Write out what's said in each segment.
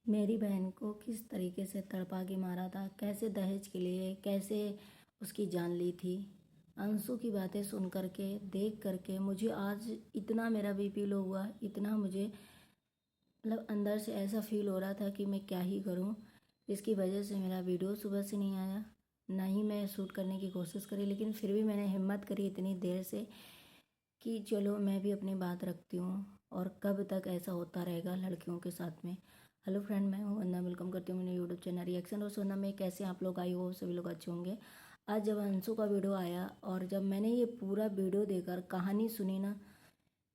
मेरी बहन को किस तरीके से तड़पा के मारा था, कैसे दहेज के लिए कैसे उसकी जान ली थी। अंशु की बातें सुन करके देख करके मुझे आज इतना मेरा बीपी लो हुआ, इतना मुझे मतलब अंदर से ऐसा फील हो रहा था कि मैं क्या ही करूं। इसकी वजह से मेरा वीडियो सुबह से नहीं आया, ना ही मैं शूट करने की कोशिश करी, लेकिन फिर भी मैंने हिम्मत करी इतनी देर से कि चलो मैं भी अपनी बात रखती हूँ। और कब तक ऐसा होता रहेगा लड़कियों के साथ में। हेलो फ्रेंड, मैं हूँ वंदना, वेलकम करती हूँ मेरे यूट्यूब चैनल रिएक्शन और सोना में। कैसे आप लोग, आई हो सभी लोग अच्छे होंगे। आज जब अंशु का वीडियो आया और जब मैंने ये पूरा वीडियो देखकर कहानी सुनी ना,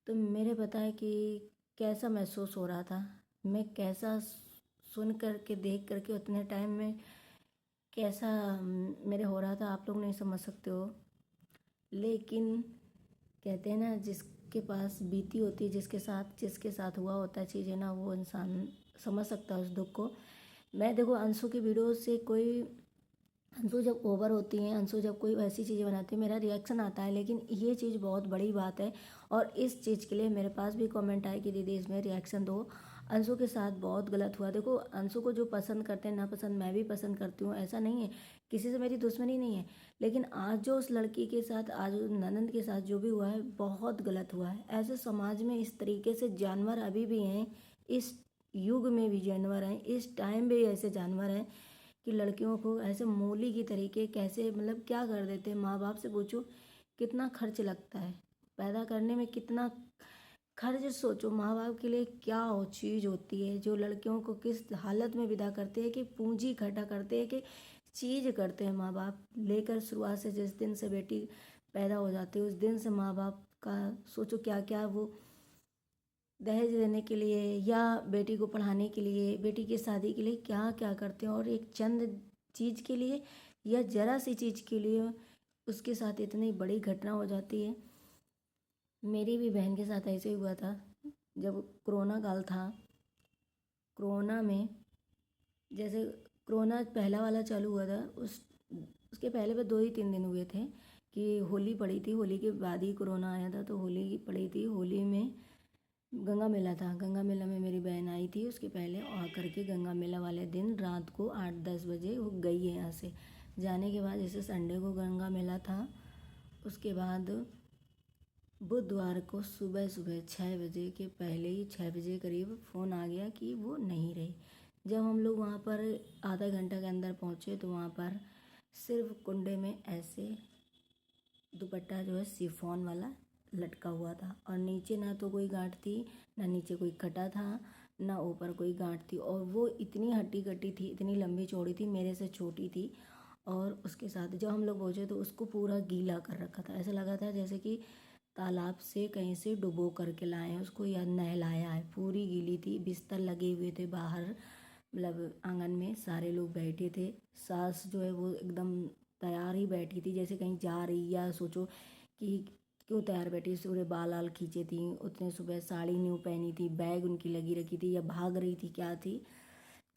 तो मेरे पता है कि कैसा महसूस हो रहा था। मैं कैसा सुन करके देख करके उतने टाइम में कैसा मेरे हो रहा था, आप लोग नहीं समझ सकते हो। लेकिन कहते हैं ना, जिसके पास बीती होती है, जिसके साथ हुआ होता है चीज़ें ना, वो इंसान समझ सकता है उस दुख को। मैं देखो, अंशु की वीडियो से कोई, अंशु जब ओवर होती हैं, अंशु जब कोई वैसी चीज़ें बनाती है, मेरा रिएक्शन आता है। लेकिन ये चीज़ बहुत बड़ी बात है और इस चीज़ के लिए मेरे पास भी कमेंट आए कि दीदी इसमें रिएक्शन दो, अंशु के साथ बहुत गलत हुआ। देखो, अंशु को जो पसंद करते हैं ना पसंद, मैं भी पसंद करती हूँ, ऐसा नहीं है, किसी से मेरी दुश्मनी नहीं है। लेकिन आज जो उस लड़की के साथ, आज ननंद के साथ जो भी हुआ है, बहुत गलत हुआ है। ऐसे समाज में इस तरीके से जानवर अभी भी हैं, इस युग में भी जानवर हैं, इस टाइम भी ऐसे जानवर हैं कि लड़कियों को ऐसे मूली की तरीके कैसे मतलब क्या कर देते हैं। माँ बाप से पूछो कितना खर्च लगता है पैदा करने में, कितना खर्च सोचो। माँ बाप के लिए क्या हो चीज़ होती है जो लड़कियों को किस हालत में विदा करते हैं, कि पूंजी इकट्ठा करते हैं, कि चीज़ करते हैं माँ बाप लेकर। शुरुआत से जिस दिन से बेटी पैदा हो जाती है उस दिन से माँ बाप का सोचो क्या क्या वो दहेज देने के लिए या बेटी को पढ़ाने के लिए, बेटी की शादी के लिए क्या क्या करते हैं। और एक चंद चीज़ के लिए या जरा सी चीज़ के लिए उसके साथ इतनी बड़ी घटना हो जाती है। मेरी भी बहन के साथ ऐसे ही हुआ था जब कोरोना काल था। कोरोना में जैसे कोरोना पहला वाला चालू हुआ था, उसके पहले पे 2 ही 3 दिन हुए थे कि होली पड़ी थी। होली के बाद ही कोरोना आया था, तो होली पड़ी थी। होली में गंगा मेला था, गंगा मेला में मेरी बहन आई थी। उसके पहले आ करके गंगा मेला वाले दिन रात को 8-10 बजे वो गई है यहाँ से। जाने के बाद जैसे संडे को गंगा मेला था, उसके बाद बुधवार को सुबह सुबह 6 बजे के पहले ही, 6 बजे करीब फ़ोन आ गया कि वो नहीं रही। जब हम लोग वहाँ पर आधा घंटा के अंदर पहुँचे तो वहाँ पर सिर्फ कुंडे में ऐसे दुपट्टा जो है शिफॉन वाला लटका हुआ था, और नीचे ना तो कोई गांठ थी, ना नीचे कोई कटा था, ना ऊपर कोई गांठ थी। और वो इतनी हट्टी कट्टी थी, इतनी लंबी चौड़ी थी, मेरे से छोटी थी। और उसके साथ जब हम लोग पहुँचे तो उसको पूरा गीला कर रखा था। ऐसा लगा था जैसे कि तालाब से कहीं से डुबो करके लाए हैं उसको या नहलाया है। पूरी गीली थी, बिस्तर लगे हुए थे बाहर, मतलब आंगन में सारे लोग बैठे थे। सास जो है वो एकदम तैयार ही बैठी थी, जैसे कहीं जा रही, या सोचो कि क्यों तैयार बैठी, पूरे बाल आल खींचे थी, उतने सुबह साड़ी न्यू पहनी थी, बैग उनकी लगी रखी थी, या भाग रही थी क्या थी।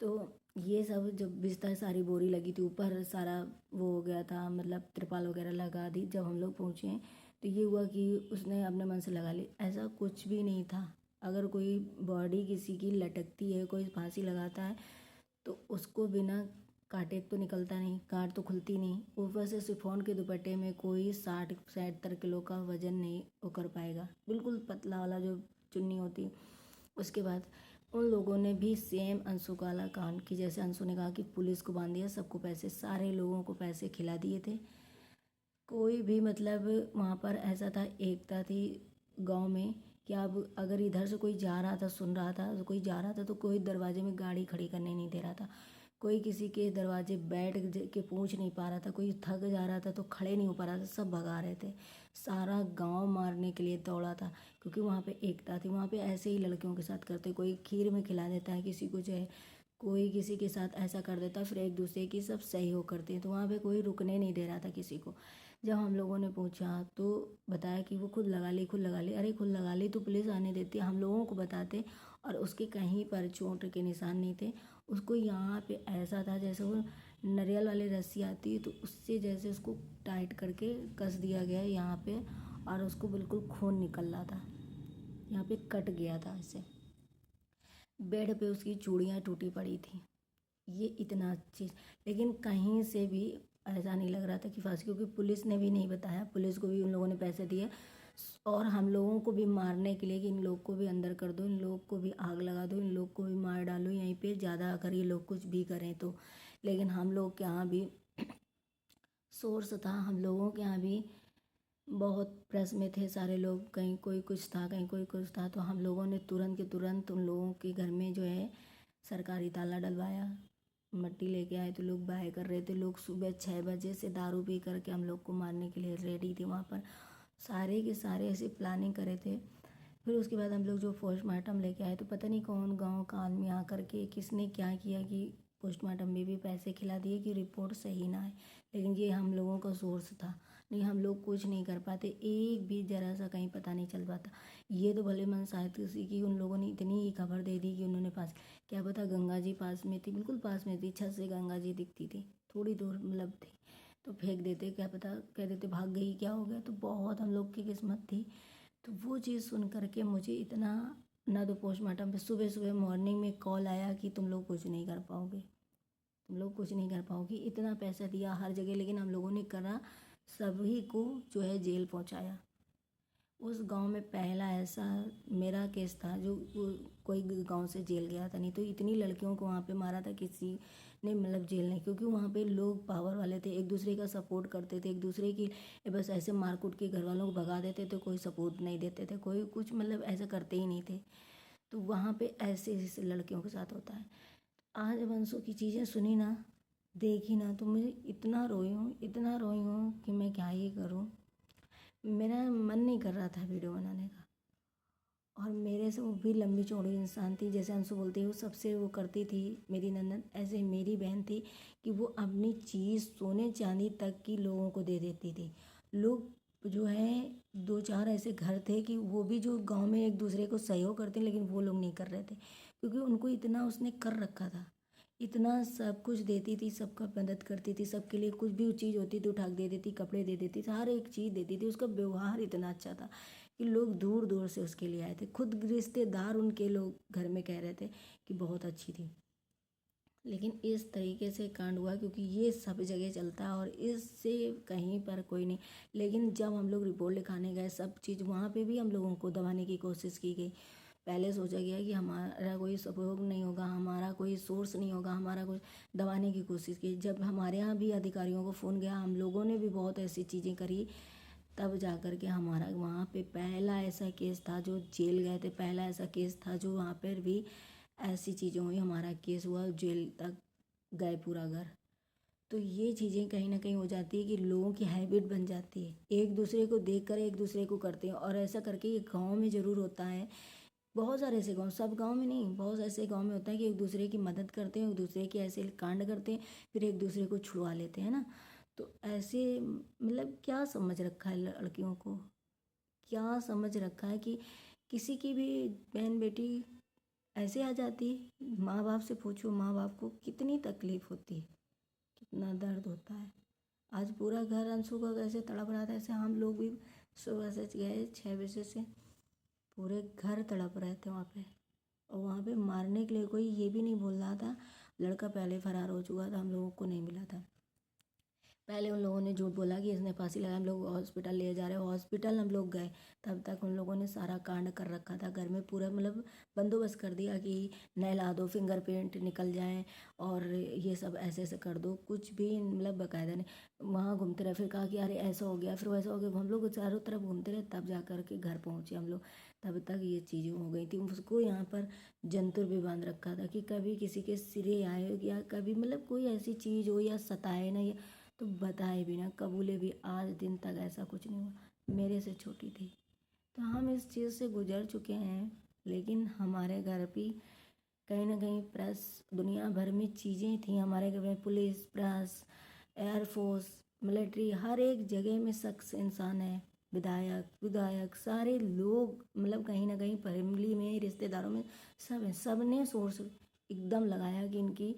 तो ये सब जब बिस्तर सारी बोरी लगी थी, ऊपर सारा वो हो गया था, मतलब त्रिपाल वगैरह लगा दी। जब हम लोग पहुँचे तो ये हुआ कि उसने अपने मन से लगा ली, ऐसा कुछ भी नहीं था। अगर कोई बॉडी किसी की लटकती है, कोई फांसी लगाता है, तो उसको बिना कांटे तो निकलता नहीं, गांठ तो खुलती नहीं। ऊपर से शिफॉन के दुपट्टे में कोई 60-70 किलो का वजन नहीं वो कर पाएगा, बिल्कुल पतला वाला जो चुन्नी होती है। उसके बाद उन लोगों ने भी सेम अंशु का वाला कांड की, जैसे अंशु ने कहा कि पुलिस को बांध दिया, सबको पैसे, सारे लोगों को पैसे खिला दिए थे। कोई भी मतलब वहाँ पर ऐसा था, एकता थी गांव में कि अब अगर इधर से कोई जा रहा था, सुन रहा था, तो कोई जा रहा था तो कोई दरवाजे में गाड़ी खड़ी करने नहीं दे रहा था, कोई किसी के दरवाजे बैठ के पूछ नहीं पा रहा था, कोई थक जा रहा था तो खड़े नहीं हो पा रहा था, सब भगा रहे थे। सारा गांव मारने के लिए दौड़ा था, क्योंकि वहाँ पे एकता थी। वहाँ पे ऐसे ही लड़कियों के साथ करते, कोई खीर में खिला देता है किसी को, जो है कोई किसी के साथ ऐसा कर देता, फिर एक दूसरे की सब सहयोग करते हैं। तो वहाँ पे कोई रुकने नहीं दे रहा था किसी को। जब हम लोगों ने पूछा तो बताया कि वो खुद लगा ली, खुद लगा ली। अरे खुद लगा ली तो पुलिस आने देती, हम लोगों को बताते। और उसके कहीं पर चोट के निशान नहीं थे। उसको यहाँ पे ऐसा था जैसे वो नारियल वाली रस्सी आती है, तो उससे जैसे उसको टाइट करके कस दिया गया यहाँ पे, और उसको बिल्कुल खून निकल रहा था, यहाँ पे कट गया था ऐसे। बेड पे उसकी चूड़ियाँ टूटी पड़ी थी। ये इतना चीज़, लेकिन कहीं से भी ऐसा नहीं लग रहा था कि फांसी, क्योंकि पुलिस ने भी नहीं बताया, पुलिस को भी उन लोगों ने पैसे दिए और हम लोगों को भी मारने के लिए कि इन लोग को भी अंदर कर दो, इन लोग को भी आग लगा दो, इन लोग को भी मार डालो यहीं पे, ज़्यादा अगर ये लोग कुछ भी करें तो। लेकिन हम लोग के यहाँ भी सोर्स था, हम लोगों के यहाँ भी बहुत प्रेस में थे सारे लोग, कहीं कोई कुछ था कहीं कोई कुछ था, तो हम लोगों ने तुरंत के तुरंत उन लोगों के घर में जो है सरकारी ताला डलवाया, मट्टी लेके आए तो लोग बाय कर रहे थे। लोग सुबह 6 बजे से दारू पी करके हम लोग को मारने के लिए रेडी थे वहाँ पर, सारे के सारे ऐसे प्लानिंग करे थे। फिर उसके बाद हम लोग जो पोस्टमार्टम लेके आए तो पता नहीं कौन गांव का आदमी आकर के किसने क्या किया कि पोस्टमार्टम में भी पैसे खिला दिए कि रिपोर्ट सही ना आए। लेकिन ये हम लोगों का सोर्स था, नहीं हम लोग कुछ नहीं कर पाते, एक भी जरा सा कहीं पता नहीं चल पाता। ये तो भले मन शायद किसी की, उन लोगों ने इतनी ही खबर दे दी कि उन्होंने पास, क्या पता गंगा जी पास में थी, बिल्कुल पास में थी, छत से गंगा जी दिखती थी, थोड़ी दूर मतलब थी, तो फेंक देते, क्या पता कह देते भाग गई क्या हो गया, तो बहुत हम लोग की किस्मत थी। तो वो चीज़ सुन करके मुझे इतना, ना तो पोस्टमार्टम पे सुबह सुबह मॉर्निंग में कॉल आया कि तुम लोग कुछ नहीं कर पाओगे, तुम लोग कुछ नहीं कर पाओगे, इतना पैसा दिया हर जगह, लेकिन हम लोगों ने करा, सभी को जो है जेल पहुंचाया। उस गांव में पहला ऐसा मेरा केस था जो कोई गांव से जेल गया था, नहीं तो इतनी लड़कियों को वहाँ पे मारा था किसी ने मतलब जेल नहीं, क्योंकि वहाँ पे लोग पावर वाले थे, एक दूसरे का सपोर्ट करते थे, एक दूसरे की बस ऐसे मार कूट के घर वालों को भगा देते थे, कोई सपोर्ट नहीं देते थे, कोई कुछ मतलब ऐसा करते ही नहीं थे। तो वहाँ पे ऐसे ऐसे लड़कियों के साथ होता है। आज जब अंशु की चीज़ें सुनी ना, देखी ना, तो मुझे इतना रोई हूँ, इतना रोई हूँ कि मैं क्या ही करूँ। मेरा मन नहीं कर रहा था वीडियो बनाने का, और मेरे से वो भी लंबी चौड़ी इंसान थी, जैसे अंशु बोलती है वो सबसे वो करती थी, मेरी ननद ऐसे मेरी बहन थी कि वो अपनी चीज़ सोने चांदी तक की लोगों को दे देती थी। लोग जो है 2-4 ऐसे घर थे कि वो भी जो गांव में एक दूसरे को सहयोग करते, लेकिन वो लोग नहीं कर रहे थे, क्योंकि उनको इतना उसने कर रखा था, इतना सब कुछ देती थी, सबका मदद करती थी, सबके लिए कुछ भी चीज़ होती थी उठा के दे देती, कपड़े दे देती, हर एक चीज़ देती थी, उसका व्यवहार इतना अच्छा था कि लोग दूर दूर से उसके लिए आए थे, खुद रिश्तेदार उनके लोग घर में कह रहे थे कि बहुत अच्छी थी। लेकिन इस तरीके से कांड हुआ क्योंकि ये सब जगह चलता है और इससे कहीं पर कोई नहीं। लेकिन जब हम लोग रिपोर्ट लिखाने गए, सब चीज़ वहाँ पे भी हम लोगों को दबाने की कोशिश की गई। पहले सोचा गया कि हमारा कोई सपोर्ट नहीं होगा, हमारा कोई सोर्स नहीं होगा, हमारा कुछ दबाने की कोशिश की। जब हमारे यहाँ भी अधिकारियों को फ़ोन गया, हम लोगों ने भी बहुत ऐसी चीज़ें करी, तब जा कर के हमारा वहाँ पे पहला ऐसा केस था जो जेल गए थे, पहला ऐसा केस था जो वहाँ पर भी ऐसी चीज़ें हुई, हमारा केस हुआ, जेल तक गए पूरा घर। तो ये चीज़ें कहीं ना कहीं हो जाती है कि लोगों की हैबिट बन जाती है, एक दूसरे को देख कर एक दूसरे को करते हैं, और ऐसा करके ये गाँव में ज़रूर होता है, बहुत सारे ऐसे गांव, सब गांव में नहीं, बहुत ऐसे गांव में होता है कि एक दूसरे की मदद करते हैं, एक दूसरे के ऐसे कांड करते हैं, फिर एक दूसरे को छुड़वा लेते हैं ना। तो ऐसे मतलब क्या समझ रखा है लड़कियों को, क्या समझ रखा है कि किसी की भी बहन बेटी ऐसे आ जाती है। माँ बाप से पूछो, माँ बाप को कितनी तकलीफ होती है, कितना दर्द होता है। आज पूरा घर अंशु का कैसे तड़प रहा था, ऐसे हम लोग भी सुबह से गए 6 बजे से, पूरे घर तड़प रहे थे वहाँ पे, और वहाँ पे मारने के लिए कोई ये भी नहीं बोल रहा था, लड़का पहले फरार हो चुका था, हम लोगों को नहीं मिला था। पहले उन लोगों ने झूठ बोला कि इसने फांसी लगाई, हम लोग हॉस्पिटल ले जा रहे हैं, हॉस्पिटल हम लोग गए, तब तक उन लोगों ने सारा कांड कर रखा था, घर में पूरा मतलब बंदोबस्त कर दिया कि नहला दो, फिंगरप्रिंट निकल जाएं, और ये सब ऐसे ऐसे कर दो, कुछ भी मतलब बाकायदा नहीं। वहाँ घूमते रहे, फिर कहा कि अरे ऐसा हो गया, फिर वैसा हो गया, हम लोग चारों तरफ घूमते रहे, तब जा कर के घर पहुँचे हम लोग। तब तक ये चीज़ें हो गई थी, उसको यहाँ पर जंतुर भी बांध रखा था कि कभी किसी के सिरे आए या कभी मतलब कोई ऐसी चीज़ हो या सताए ना, या तो बताए भी ना, कबूले भी, आज दिन तक ऐसा कुछ नहीं हुआ। मेरे से छोटी थी, तो हम इस चीज़ से गुजर चुके हैं, लेकिन हमारे घर भी कहीं ना कहीं प्रेस, दुनिया भर में चीज़ें थी हमारे घर में, पुलिस, प्रेस, एयरफोर्स, मिलिट्री, हर एक जगह में शख्स इंसान है, विधायक विधायक सारे लोग, मतलब कहीं ना कहीं फैमिली में, रिश्तेदारों में सब है, सब ने सोर्स एकदम लगाया कि इनकी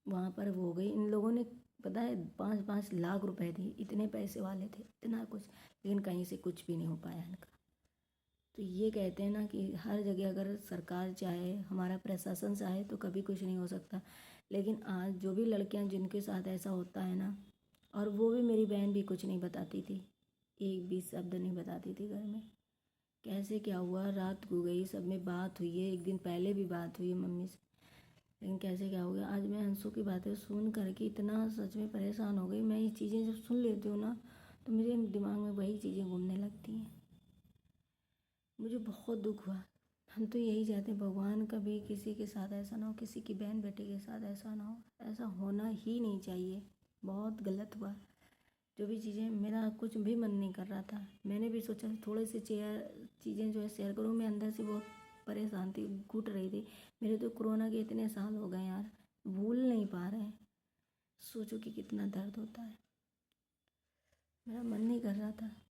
वहाँ पर वो हो गई। इन लोगों ने पता है 5-5 लाख रुपए दिए, इतने पैसे वाले थे, इतना कुछ, लेकिन कहीं से कुछ भी नहीं हो पाया इनका। तो ये कहते हैं ना कि हर जगह अगर सरकार चाहे, हमारा प्रशासन चाहे तो कभी कुछ नहीं हो सकता। लेकिन आज जो भी लड़कियां जिनके साथ ऐसा होता है ना, और वो भी मेरी बहन भी कुछ नहीं बताती थी, एक भी शब्द नहीं बताती थी घर में। कैसे क्या हुआ, रात को गई, सब में बात हुई है, एक दिन पहले भी बात हुई है मम्मी से, लेकिन कैसे क्या हो गया। आज मैं अंशु की बातें सुन करके इतना सच में परेशान हो गई। मैं ये चीज़ें जब सुन लेती हूँ ना, तो मेरे दिमाग में वही चीज़ें घूमने लगती हैं। मुझे बहुत दुख हुआ। हम तो यही चाहते हैं भगवान कभी किसी के साथ ऐसा ना हो, किसी की बहन बेटे के साथ ऐसा ना हो, ऐसा होना ही नहीं चाहिए। बहुत गलत हुआ। जो भी चीज़ें, मेरा कुछ भी मन नहीं कर रहा था। मैंने भी सोचा थोड़े से चीज़ें जो है शेयर करूँ। मैं अंदर से बहुत परेशान थी, घुट रही थी। मेरे तो कोरोना के इतने साल हो गए यार, भूल नहीं पा रहे हैं। सोचो कि कितना दर्द होता है। मेरा मन नहीं कर रहा था।